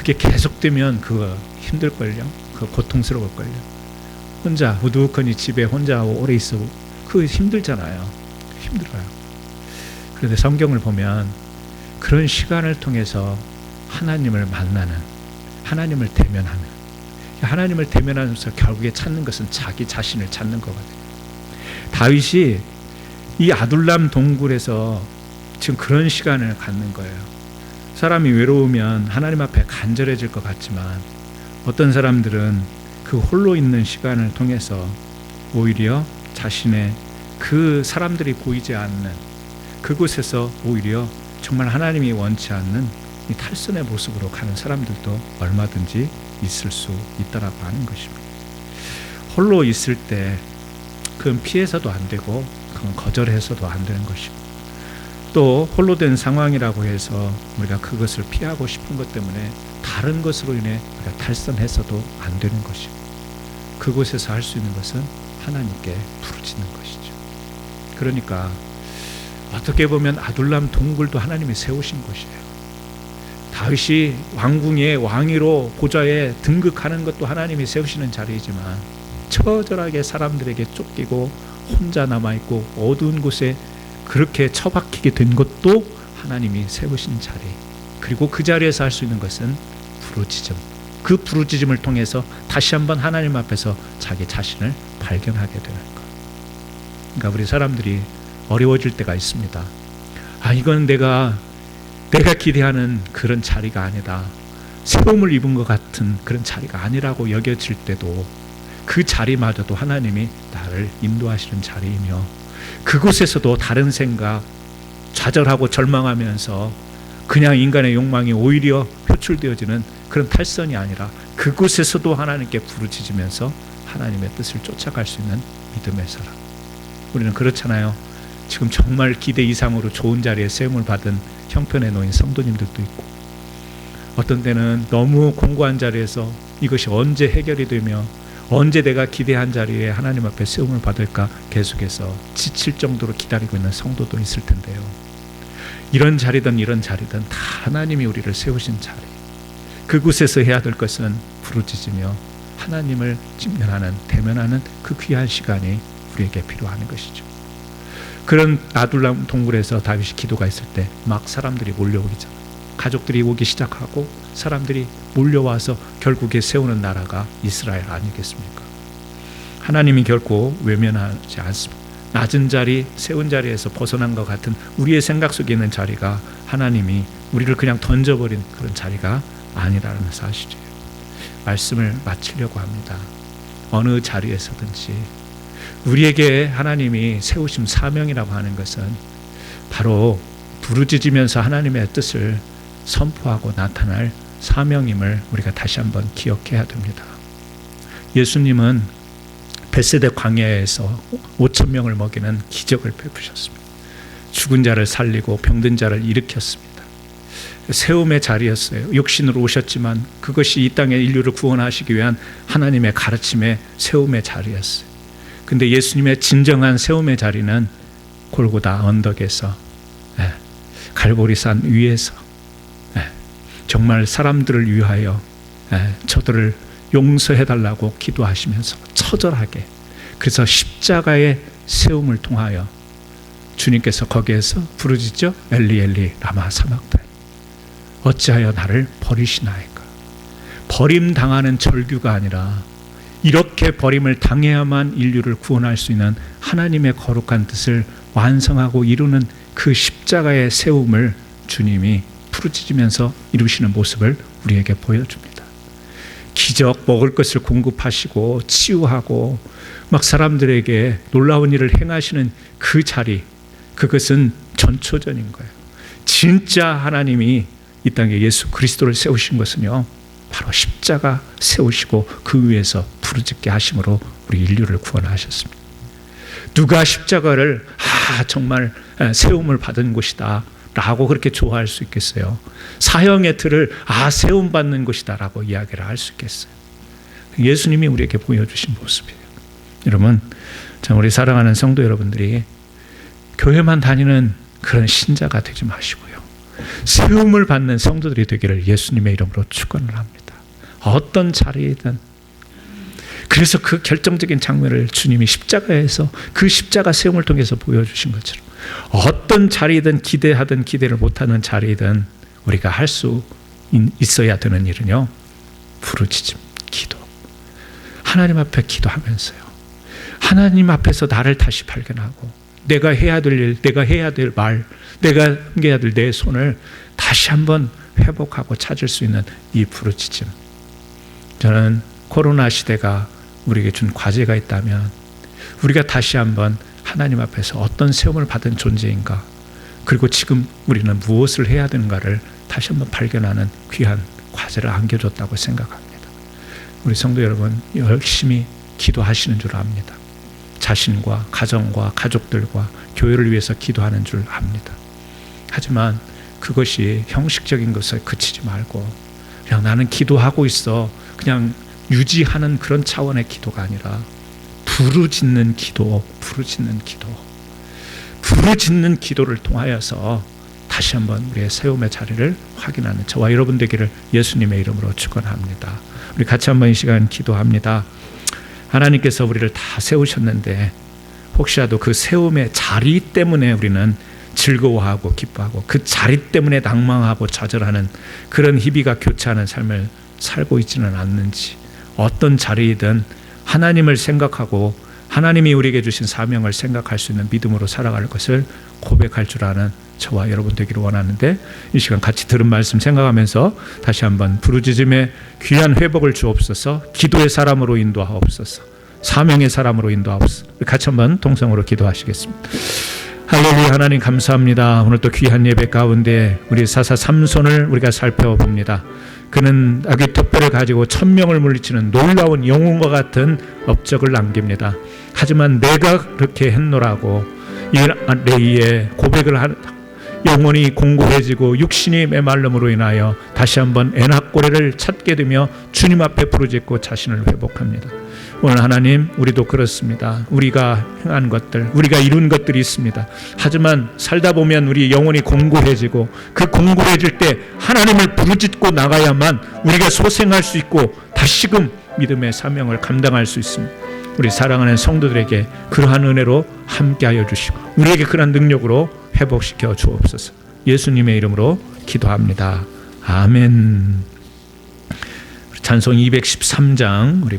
그게 계속되면 그거 힘들걸요. 그거 고통스러울걸요. 혼자 우두커니 집에 혼자 오래 있어 그거 힘들잖아요. 힘들어요. 그런데 성경을 보면 그런 시간을 통해서 하나님을 만나는, 하나님을 대면하는, 하나님을 대면하면서 결국에 찾는 것은 자기 자신을 찾는 거거든요. 다윗이 이 아둘람 동굴에서 지금 그런 시간을 갖는 거예요. 사람이 외로우면 하나님 앞에 간절해질 것 같지만 어떤 사람들은 그 홀로 있는 시간을 통해서 오히려 자신의 그 사람들이 보이지 않는 그곳에서 오히려 정말 하나님이 원치 않는 이 탈선의 모습으로 가는 사람들도 얼마든지 있을 수 있다라고 하는 것입니다. 홀로 있을 때 그건 피해서도 안 되고 그건 거절해서도 안 되는 것이고, 또 홀로 된 상황이라고 해서 우리가 그것을 피하고 싶은 것 때문에 다른 것으로 인해 우리가 탈선해서도 안 되는 것이고, 그곳에서 할 수 있는 것은 하나님께 부르짖는 것이죠. 그러니까 어떻게 보면 아둘람 동굴도 하나님이 세우신 곳이에요. 다윗이 왕궁의 왕위로 보좌에 등극하는 것도 하나님이 세우시는 자리이지만 처절하게 사람들에게 쫓기고 혼자 남아있고 어두운 곳에 그렇게 처박히게 된 것도 하나님이 세우신 자리, 그리고 그 자리에서 할 수 있는 것은 부르짖음, 그 부르짖음을 통해서 다시 한번 하나님 앞에서 자기 자신을 발견하게 되는 것. 그러니까 우리 사람들이 어려워질 때가 있습니다. 이건 내가 기대하는 그런 자리가 아니다, 세움을 입은 것 같은 그런 자리가 아니라고 여겨질 때도 그 자리마저도 하나님이 나를 인도하시는 자리이며, 그곳에서도 다른 생각, 좌절하고 절망하면서 그냥 인간의 욕망이 오히려 표출되어지는 그런 탈선이 아니라 그곳에서도 하나님께 부르짖으면서 하나님의 뜻을 쫓아갈 수 있는 믿음의 사람. 우리는 그렇잖아요. 지금 정말 기대 이상으로 좋은 자리에 세움을 받은 형편에 놓인 성도님들도 있고, 어떤 때는 너무 공고한 자리에서 이것이 언제 해결이 되며 언제 내가 기대한 자리에 하나님 앞에 세움을 받을까 계속해서 지칠 정도로 기다리고 있는 성도도 있을 텐데요. 이런 자리든 이런 자리든 다 하나님이 우리를 세우신 자리, 그곳에서 해야 될 것은 부르짖으며 하나님을 직면하는, 대면하는 그 귀한 시간이 우리에게 필요한 것이죠. 그런 아둘람 동굴에서 다윗이 기도가 있을 때 막 사람들이 몰려오기 전, 가족들이 오기 시작하고 사람들이 몰려와서 결국에 세우는 나라가 이스라엘 아니겠습니까? 하나님이 결코 외면하지 않습니다. 낮은 자리, 세운 자리에서 벗어난 것 같은 우리의 생각 속에 있는 자리가 하나님이 우리를 그냥 던져버린 그런 자리가 아니라는 사실이에요. 말씀을 마치려고 합니다. 어느 자리에서든지 우리에게 하나님이 세우신 사명이라고 하는 것은 바로 부르짖으면서 하나님의 뜻을 선포하고 나타날 사명임을 우리가 다시 한번 기억해야 됩니다. 예수님은 벳세다 광야에서 5,000명을 먹이는 기적을 베푸셨습니다. 죽은 자를 살리고 병든 자를 일으켰습니다. 세움의 자리였어요. 육신으로 오셨지만 그것이 이 땅의 인류를 구원하시기 위한 하나님의 가르침의 세움의 자리였어요. 근데 예수님의 진정한 세움의 자리는 골고다 언덕에서, 갈보리산 위에서 정말 사람들을 위하여 저들을 용서해달라고 기도하시면서 처절하게, 그래서 십자가의 세움을 통하여 주님께서 거기에서 부르짖죠. 엘리 엘리 라마 사막다니, 어찌하여 나를 버리시나이까. 버림당하는 절규가 아니라 이렇게 버림을 당해야만 인류를 구원할 수 있는 하나님의 거룩한 뜻을 완성하고 이루는 그 십자가의 세움을 주님이 부르짖으면서 이루시는 모습을 우리에게 보여줍니다. 기적, 먹을 것을 공급하시고 치유하고 막 사람들에게 놀라운 일을 행하시는 그 자리, 그것은 전초전인 거예요. 진짜 하나님이 이 땅에 예수 그리스도를 세우신 것은요, 바로 십자가 세우시고 그 위에서 부르짖게 하심으로 우리 인류를 구원하셨습니다. 누가 십자가를 정말 세움을 받은 곳이다 라고 그렇게 좋아할 수 있겠어요? 사형의 틀을 세움 받는 곳이다 라고 이야기를 할 수 있겠어요? 예수님이 우리에게 보여주신 모습이에요. 여러분, 우리 사랑하는 성도 여러분들이 교회만 다니는 그런 신자가 되지 마시고요, 세움을 받는 성도들이 되기를 예수님의 이름으로 축원을 합니다. 어떤 자리이든. 그래서 그 결정적인 장면을 주님이 십자가에서 그 십자가 세움을 통해서 보여주신 것처럼 어떤 자리이든 기대하든 기대를 못하는 자리이든 우리가 할 수 있어야 되는 일은요, 부르짖음, 기도. 하나님 앞에 기도하면서요, 하나님 앞에서 나를 다시 발견하고 내가 해야 될 일, 내가 해야 될 말, 내가 해야 될 내 손을 다시 한번 회복하고 찾을 수 있는 이 부르짖음. 저는 코로나 시대가 우리에게 준 과제가 있다면 우리가 다시 한번 하나님 앞에서 어떤 세움을 받은 존재인가, 그리고 지금 우리는 무엇을 해야 되는가를 다시 한번 발견하는 귀한 과제를 안겨줬다고 생각합니다. 우리 성도 여러분, 열심히 기도하시는 줄 압니다. 자신과 가정과 가족들과 교회를 위해서 기도하는 줄 압니다. 하지만 그것이 형식적인 것에 그치지 말고 그냥 나는 기도하고 있어, 그냥 유지하는 그런 차원의 기도가 아니라 부르짖는 기도, 부르짖는 기도를 통하여서 다시 한번 우리의 세움의 자리를 확인하는 저와 여러분 되기를 예수님의 이름으로 축원합니다. 우리 같이 한번 이 시간 기도합니다. 하나님께서 우리를 다 세우셨는데 혹시라도 그 세움의 자리 때문에 우리는 즐거워하고 기뻐하고 그 자리 때문에 낭망하고 좌절하는 그런 희비가 교차하는 삶을 살고 있지는 않는지, 어떤 자리이든 하나님을 생각하고 하나님이 우리에게 주신 사명을 생각할 수 있는 믿음으로 살아갈 것을 고백할 줄 아는 저와 여러분 되기를 원하는데, 이 시간 같이 들은 말씀 생각하면서 다시 한번 부르짖음의 귀한 회복을 주옵소서, 기도의 사람으로 인도하옵소서, 사명의 사람으로 인도하옵소서. 같이 한번 동성으로 기도하시겠습니다. 할렐루야. 하나님 감사합니다. 오늘 또 귀한 예배 가운데 우리 사사 삼손을 우리가 살펴봅니다. 그는 아기토펠을 가지고 1000명을 물리치는 놀라운 영웅과 같은 업적을 남깁니다. 하지만 내가 그렇게 했노라고 레이의 고백을 영혼이 공고해지고 육신이 메말름으로 인하여 다시 한번 에낙고레를 찾게 되며 주님 앞에 부르짖고 자신을 회복합니다. 오늘 하나님, 우리도 그렇습니다. 우리가 행한 것들, 우리가 이룬 것들이 있습니다. 하지만 살다 보면 우리 영혼이 공고해지고 그 공고해질 때 하나님을 부르짖고 나가야만 우리가 소생할 수 있고 다시금 믿음의 사명을 감당할 수 있습니다. 우리 사랑하는 성도들에게 그러한 은혜로 함께하여 주시고 우리에게 그러한 능력으로 회복시켜 주옵소서. 예수님의 이름으로 기도합니다. 아멘. 찬송 213장 우리